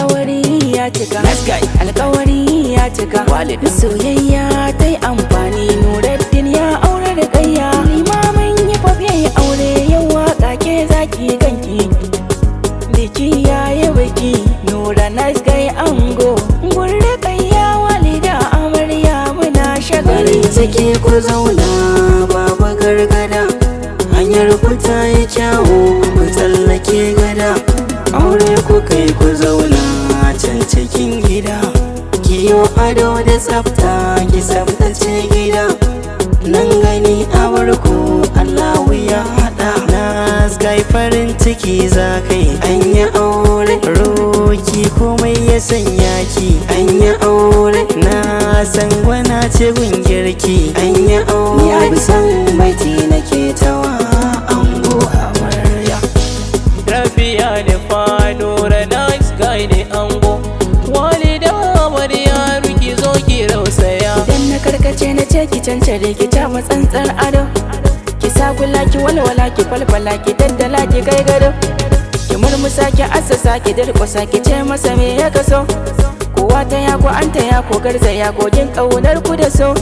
alƙawari ya cika, alƙawari ya cika. Soyayya ta yi amfani, Nuruddin ya aure da Rukayya. Limamin yi kwaf ya yi aure, yau waƙa ke zaki ganki. Biki ya yi biki, Nura nice guy ango. Gun Rukayya walida amarya muna shagali. Ciki ku zauna babu gargada, hanyar ku ta yi kyawu ku tsallake gada. Aure ku kai ku zauna can cikin gida, kiyo ado da tsafta ki tsaftace gida. Nan gani abarku Allahu ya haɗa, na sky farin ciki za kai an yi aure. Roki komai ya sanya ki an yi aure, na san gwana ce gun girki an yi aure. Ya san baiti nake tawa ango amarya. Rabiya ne fa Nura nice guy ne ango, walida amarya ruki zo ki rausaya. Idan na karkace na ce ki cancare ki ta matsantsar ado, ki sagula ki walwala ki falfala ki daddala ki kai gado, ki murmusa ki assasa ki durƙusa ki ce masa me ya kaso. Kowa ta ya ku an ta ya ku garzaya kogin ƙaunar ku da so,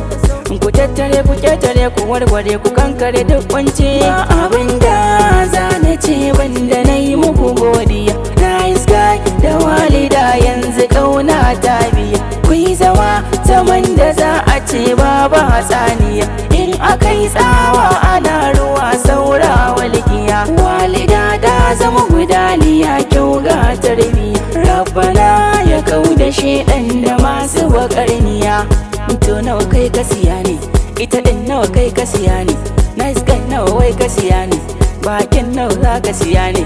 ku tattare ku ƙetare ku warware ku kankare duk kunci. Ba abin da za na ce banda na yi muku godiya, nice guy da walida yanzu ƙauna ta biya. Ku yi zama zaman da za a ce babu hatsaniya, in aka yi tsawa ana ruwa saura walƙiya. Walida ta zama gudaliya kyau ga tarbiya, Rabbana ya kau da shedan da masu baƙarniya. To nawa kai ka siya ne, ita din nawa kai ka siya ne, nice guy nawa wai ka siya ne, bakin nawa za ka siya ne.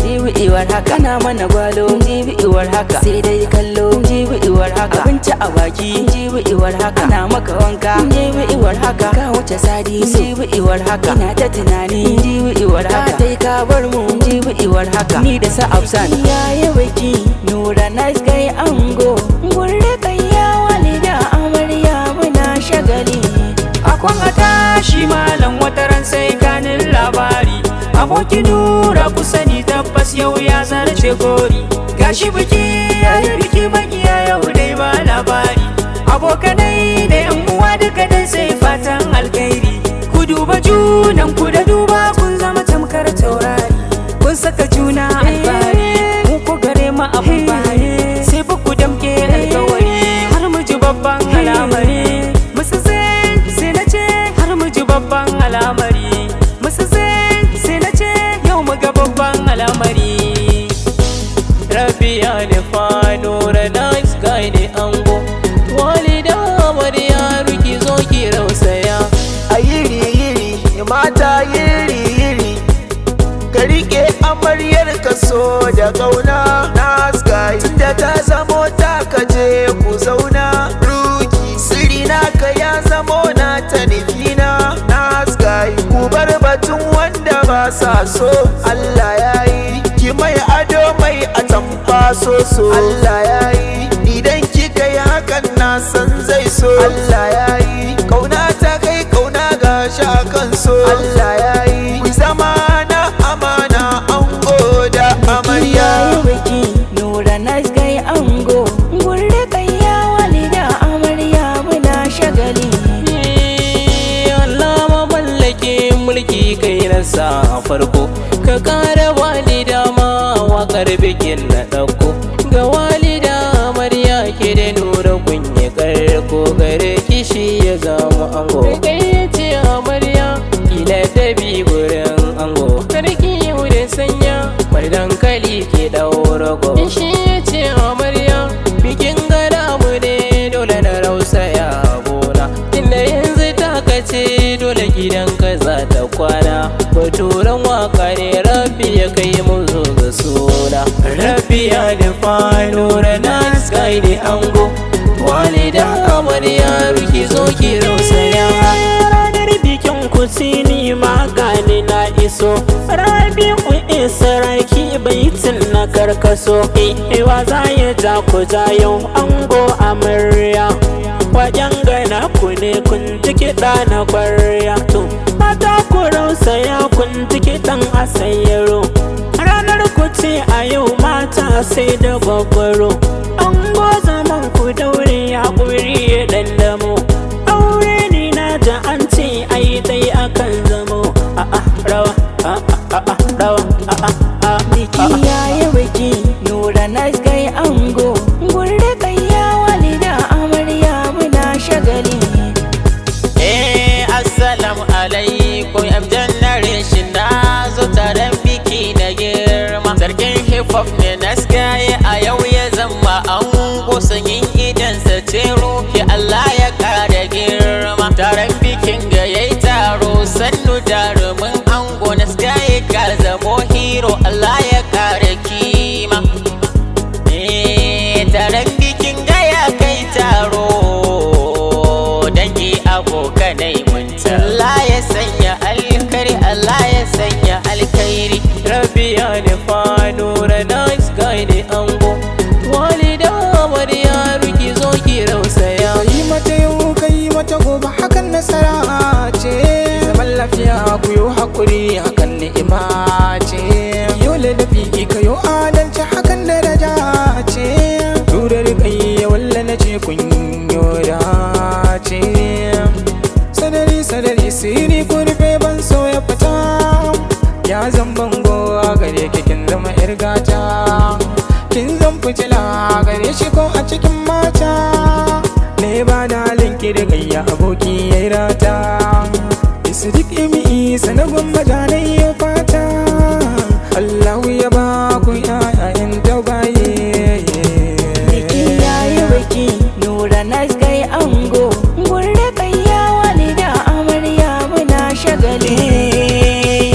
Jibi iwar haka na mana gwalo, jibi iwar haka sai dai kallo, jibi iwar haka abinci a baki, jibi iwar haka na maka wanka, jibi iwar haka ka wuce sadi, jibi iwar haka ina ta tunani, jibi iwar haka kai ka bar mu, jibi iwar haka ni da sa afsan. Yayi biki Nura nice guy ango, gun Rukayya walida amarya muna shagali. Akwan a tashi malam wataran sai kanin labari, abokin Nura ku sani tabbas yau ya zarce gori. Gashi biki yayi biki makiya yau dai ba labari, abokanai da yan uwa duka dai sai fatan alkhairi. Ku duba junan ku da duba kun zama tamkar taurari, kun saka juna alfahari, mu ku gare mu abun bari, sai ba ku damke alkawari har mu ji babban al'amari. Musu sai na ce har mu ji babban al'amari, musu sai na ce yau mu ga babban al'amari. Rabiya ne fa Nura nice guy ne ango, walida amarya ruki zo ki rausaya. A yiri mata yiri, ka riƙe amaryar ka so da ƙauna. Nice guy tunda ta zamo ta kaje ku zauna, ruki siri naka ya zamo na ta nufina. Nice guy ku bar batun wanda ba sa so, Allah ya yi ki mai ado mai atamfa so. Allah ya yi idan kika yi hakan na san zai so. Allah ya yi ƙauna ta kai ƙauna ga shakan so. Allah ya yi ku zama na amana ango da amarya. Yayi biki Nura nice guy ango, gun Rukayya walida amarya muna shagali. Allah mamallake mulki kai nasa a farko, ka ƙara walida ma waƙar bikin na ɗauko. Ga walida amarya ke da Nura kunye karko, gare kishi ya zama ango. Kai ce amarya kila da bi gurin ango, karki wurin sanya mai dankali ke ɗaurago. Shi ya ce amarya bikin gada mu ne dole na rausaya gona, inda yanzu ta kace dole gidanka za ta kwana. Baturan waka ne Rabbi ya kai mu zo ga suna. Rabiya da fa Nura nice guy ne ango, walida amarya ruki zo ki rausaya. Ranar bikin ku sini magani na iso, Rabi'u Saraki baitin na karkaso. Ewa za ya ja ku ja yau ango amarya, wajen gana ku ne kun ji kiɗa na kwarya. To mata ku rausaya kun ji kiɗan asayyaro, ranar ku ce a yau ma mata sai da babbaro. An zaman ku daure haƙuri ya ɗandamo. Aure ne na ta an ce ai dai akan zamo. Rawa rawa biki yayi biki nura nice guy ango gurre kayya walida amarya muna shagali. Assalamu alaikum yan generation na zo taron biki na girma. Sarkin hip hop ne naskaye a yau ya zama ango sanyin idansa ce ruhi Allah ya kara girma. Taron bikin ga yayi taro sannu jarumin ango naskaye ka zamo hero Allah ya kara kima. Taron bikin ga ya kai taro dangi abokanai Allah ya sanya alkhairi, Allah ya sanya alkhairi. Rabbi ya nufa nura nice guy ne ango. Walida amarya ruki zo ki rausaya. Yi mata yau kai mata gobe hakan nasara ce. Zaman lafiya ku yi hakuri hakan ni'ima ce. Yau ladabi ka yi adalci hakan daraja ce. Durar kai walla na ce kun yi dace. Sadari siri ku rufe ban so ya fita. Ya zan bango a gare ki kin zama yar gata. Kin zan fitila gare shi ko a cikin mata. Ne ba da linki da gayya aboki yayi rata. Isidik imi isa na gwamba janai ya fata. Allahu ya ba ku yayan taubaye. Biki yayi biki nura nice guy ango gurre kayya walida amarya muna shagali.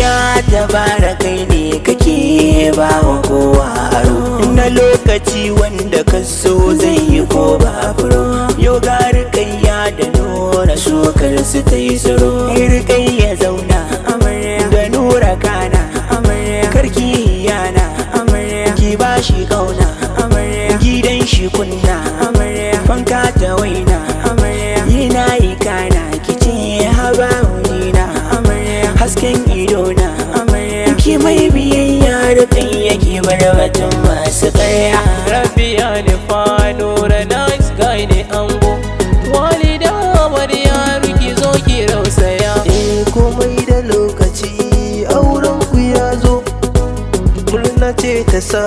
Ya dabara kai ne kake ba wa kowa aro na lokaci wanda ka so zai yi ko baburo. Yau ga rikayya da nura sokar su ta yi tsaro. Rikayya zauna amarya da nura kana amarya. Karki yana amarya ki ba shi kauna amarya. Gidan shi kunna amarya fanka ta waina amarya. Yana yi kana kice haba wunina amarya. Hasken idona amarya ki mai biyayya da kai yake bar batun masu karya. Rabbi ya nufa nura nice guy ne ango. Walida amarya ruki zo ki rausaya. Komai da lokaci auren ku ya zo. Murna ce ta sa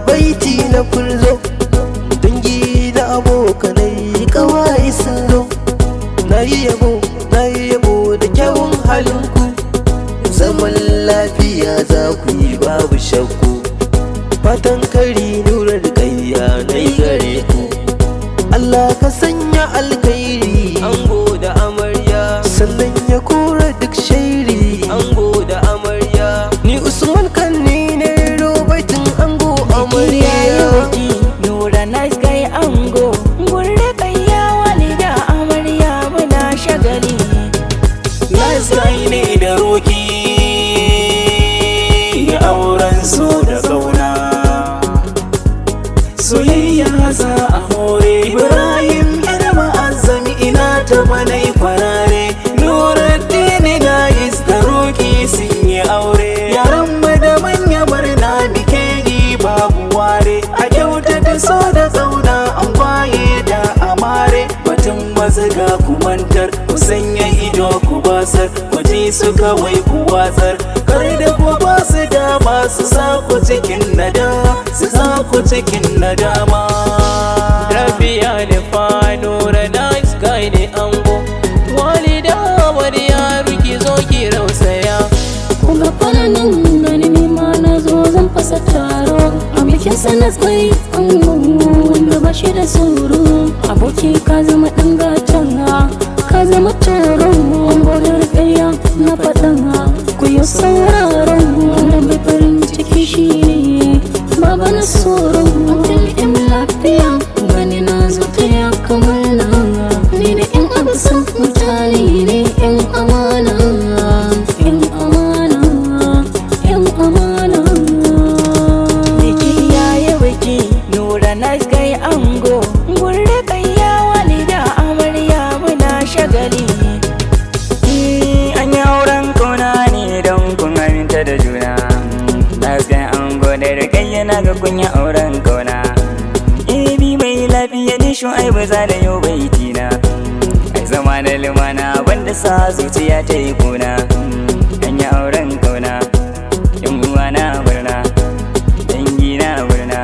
baiti na kulzo. Dangi da abokanai kawai sun zo. Na yi yabo da kyawun halinku. Zaman lafiya za ku yi babu shakku. Fatan kari nura da kayya na yi gare ku. Allah ka sanya alkhairi ango da amarya. Sannan ya kora duk shairi ango da amarya. Ni Usman kan ni ne robaitin ango Biki yayi amarya. biki nura nice guy ango gurre kayya walida amarya muna shagali. Nice guy ne da roki auren so da kauna. Soyayya za a more. Ibrahim yar ma'azzami ina ta manai kwarare. Nuruddin da is da roki sun yi aure. Yaran mu da manya murna muke yi babu ware. A kyautata so da kauna an kwaye da amare. Batun mazaga ku mantar ku sanya ido ku basar. Ku ji su kawai ku watsar. Kar da ku ba su dama su sa ku cikin nadama. Su sa ku cikin nadama. Rabbi ya nufa nura nice guy ne ango. Walida amarya ruki zo ki rausaya. Kuma fananin gani ne ma na zo zan fasa taro. A bikin sanas kai ango wanda ba shi da tsoro. Aboki ka zama ɗan gatan ka zama taron ango da rikayya na faɗan ku yi sauraron wanda bai farin ciki shi ne baba na tsoron mutum in lafiya gani na zo ta ya kamar na ni da in abu san mutane ne in amana in amana in amana. Biki yayi biki nura nice guy ango gurre kayya walida amarya muna shagali. An yi auren kauna ne don kun aminta da juna. Nice guy ango da rikayya na ga kun yi auren Shu'aibu za da yau baitina ai zama na lumana banda sa zuciya ta yi kuna an yi auren kauna yan uwa na murna dangi na murna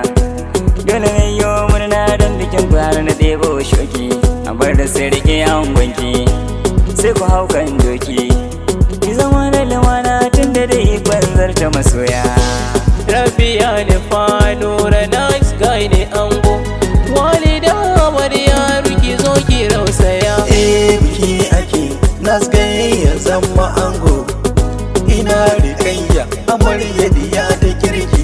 dole ne yo murna don bikin fara na ɗebo shoki a bar da sai rike yawon gwanki sai ku hau kan doki ki zama na lumana tun da dai banzar ta masoya. Rabiya ne fa Nura nice guy ne ango walida amarya ruki zo ki rausaya. Biki ake nasgaye ya zama ango ina rikayya amarya diya da kirki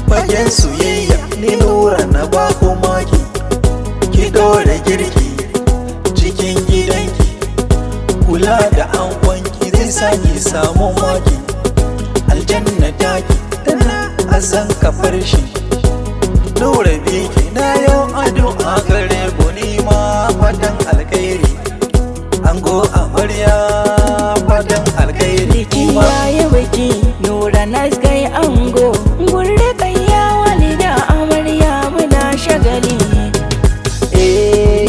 fagen soyayya ni Nura na bako maki ki dore girki cikin gidanki kula da angonki zai sani samu maki aljanna taki tana azan kafar shi Nura biki na yau addu'a gare ku ni ma fatan alkhairi ango amarya fatan alkhairi Biki yayi biki Nura nice guy ango gurre kayya walida amarya muna shagali.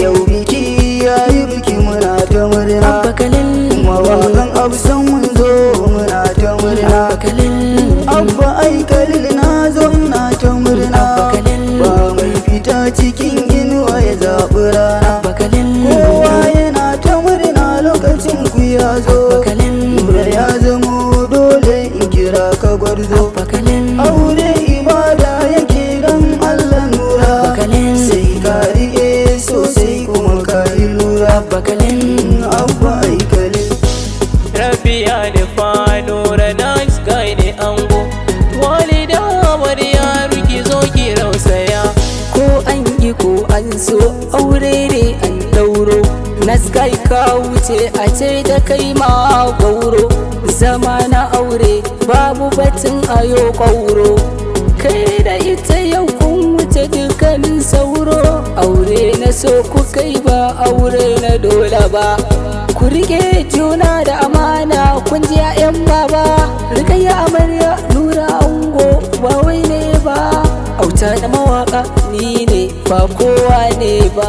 Yau biki yayi biki muna ta murna Abba Khalil mawakan absan mun zo muna ta murna Abba Khalil Abba ai Khalil na zo ina ta murna Abba Khalil ba mai fita cikin inuwa ya zaɓi rana Abba Khalil kowa yana ta murna lokacin ku ya zo Abba Khalil Nura ya zamo dole in kira ka gwarzo Abba Khalil aure ibada yake dan Allah Nura Abba Khalil sai ka riƙe sosai kuma ka yi lura Abba Khalil Abba ai Khalil Rabiya ne fa Nura nice guy ne ango walida amarya ruki zo ki rausaya. ko an yi ko an so aure ne an dauro naskai ka wuce a ce da kai ma gauro zama na aure babu batun ayo kauro kai da ita yau kun wuce dukkanin sauro aure na so ku kai ba aure na dole ba ku rike juna da amana kun ji 'ya'yan baba rikayya amarya Nura ango ba wai ne ba auta da mawaka ni ne ba kowa ne ba.